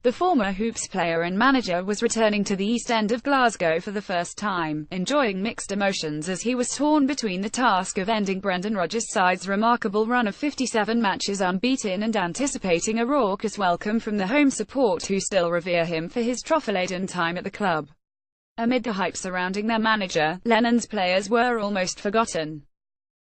The former Hoops player and manager was returning to the East End of Glasgow for the first time, enjoying mixed emotions as he was torn between the task of ending Brendan Rodgers' side's remarkable run of 57 matches unbeaten and anticipating a raucous welcome from the home support who still revere him for his trophy-laden time at the club. Amid the hype surrounding their manager, Lennon's players were almost forgotten.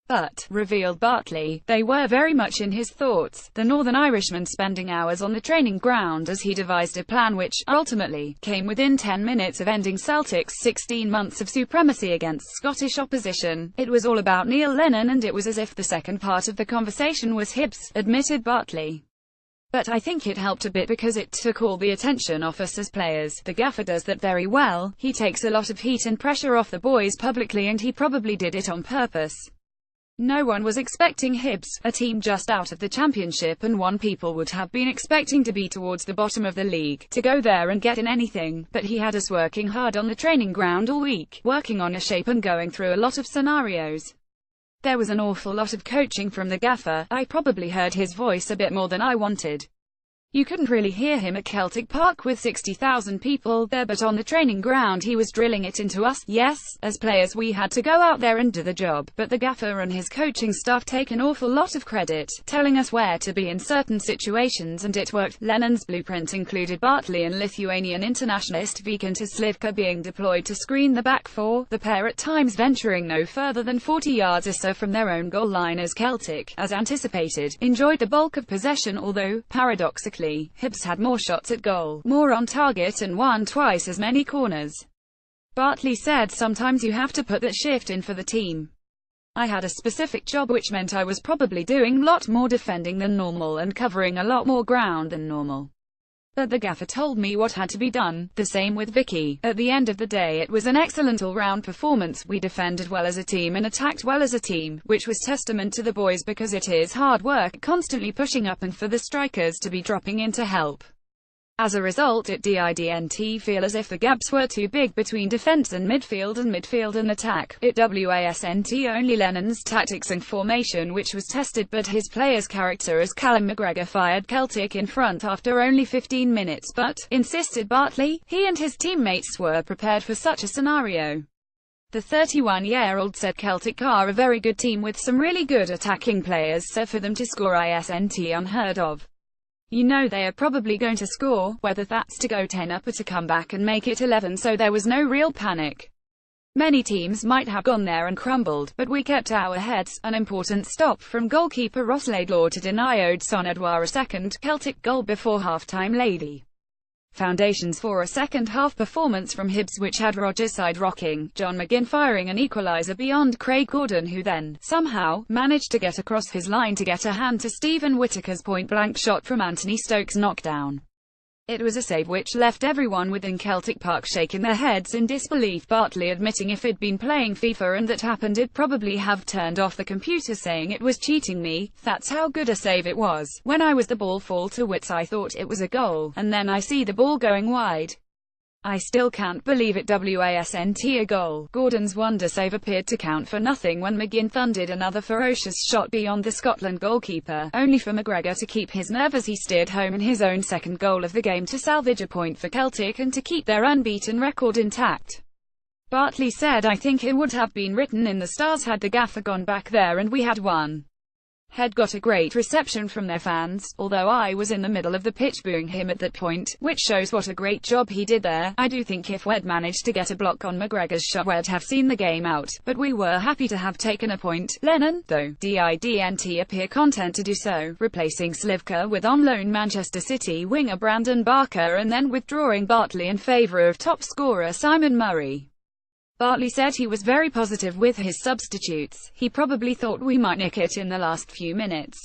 But, revealed Bartley, they were very much in his thoughts, the Northern Irishman spending hours on the training ground as he devised a plan which, ultimately, came within 10 minutes of ending Celtic's 16 months of supremacy against Scottish opposition. It was all about Neil Lennon, and it was as if the second part of the conversation was hibs, admitted Bartley. But I think it helped a bit because it took all the attention off us as players. The gaffer does that very well. He takes a lot of heat and pressure off the boys publicly, and he probably did it on purpose. No one was expecting Hibs, a team just out of the Championship and one people would have been expecting to be towards the bottom of the league, to go there and get in anything, but he had us working hard on the training ground all week, working on a shape and going through a lot of scenarios. There was an awful lot of coaching from the gaffer. I probably heard his voice a bit more than I wanted. You couldn't really hear him at Celtic Park with 60,000 people there, but on the training ground he was drilling it into us. Yes, as players we had to go out there and do the job, but the gaffer and his coaching staff take an awful lot of credit, telling us where to be in certain situations, and it worked. Lennon's blueprint included Bartley and Lithuanian internationalist Vykintas Slivka being deployed to screen the back four, the pair at times venturing no further than 40 yards or so from their own goal line, as Celtic, as anticipated, enjoyed the bulk of possession, although, paradoxically, Hibs had more shots at goal, more on target, and won twice as many corners. Bartley said, "Sometimes you have to put that shift in for the team. I had a specific job which meant I was probably doing a lot more defending than normal and covering a lot more ground than normal. But the gaffer told me what had to be done." The same with Vicky. At the end of the day it was an excellent all-round performance. We defended well as a team and attacked well as a team, which was testament to the boys because it is hard work, constantly pushing up, and for the strikers to be dropping in to help. As a result it didn't feel as if the gaps were too big between defense and midfield and attack. It wasn't only Lennon's tactics and formation which was tested, but his players' character, as Callum McGregor fired Celtic in front after only 15 minutes. But, insisted Bartley, he and his teammates were prepared for such a scenario. The 31-year-old said Celtic are a very good team with some really good attacking players, so for them to score isn't unheard of. You know they are probably going to score, whether that's to go 10 up or to come back and make it 11, so there was no real panic. Many teams might have gone there and crumbled, but we kept our heads. An important stop from goalkeeper Ross Laidlaw to deny Odsonne Edouard a second Celtic goal before half-time laid the foundations for a second-half performance from Hibs which had Rodgers' side rocking, John McGinn firing an equaliser beyond Craig Gordon, who then, somehow, managed to get across his line to get a hand to Stephen Whittaker's point-blank shot from Anthony Stokes' knockdown. It was a save which left everyone within Celtic Park shaking their heads in disbelief, Bartley admitting if he'd been playing FIFA and that happened he'd probably have turned off the computer, saying it was cheating me, that's how good a save it was. When I was the ball fall to Wits I thought it was a goal, and then I see the ball going wide. I still can't believe it wasn't a goal. Gordon's wonder save appeared to count for nothing when McGinn thundered another ferocious shot beyond the Scotland goalkeeper, only for McGregor to keep his nerve as he steered home in his own second goal of the game to salvage a point for Celtic and to keep their unbeaten record intact. Bartley said, "I think it would have been written in the stars had the gaffer gone back there and we had won." Had got a great reception from their fans, although I was in the middle of the pitch booing him at that point, which shows what a great job he did there. I do think if we'd managed to get a block on McGregor's shot we'd have seen the game out, but we were happy to have taken a point. Lennon, though, didn't appear content to do so, replacing Slivka with on-loan Manchester City winger Brandon Barker and then withdrawing Bartley in favour of top scorer Simon Murray. Bartley said he was very positive with his substitutes. He probably thought we might nick it in the last few minutes.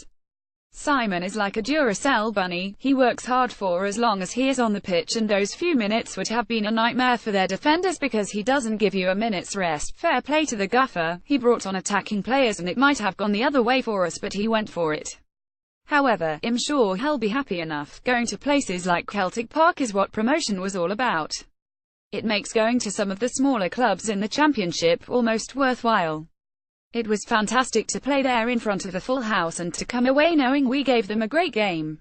Simon is like a Duracell bunny. He works hard for as long as he is on the pitch, and those few minutes would have been a nightmare for their defenders because he doesn't give you a minute's rest. Fair play to the gaffer. He brought on attacking players and it might have gone the other way for us, but he went for it. However, I'm sure he'll be happy enough. Going to places like Celtic Park is what promotion was all about. It makes going to some of the smaller clubs in the Championship almost worthwhile. It was fantastic to play there in front of a full house and to come away knowing we gave them a great game.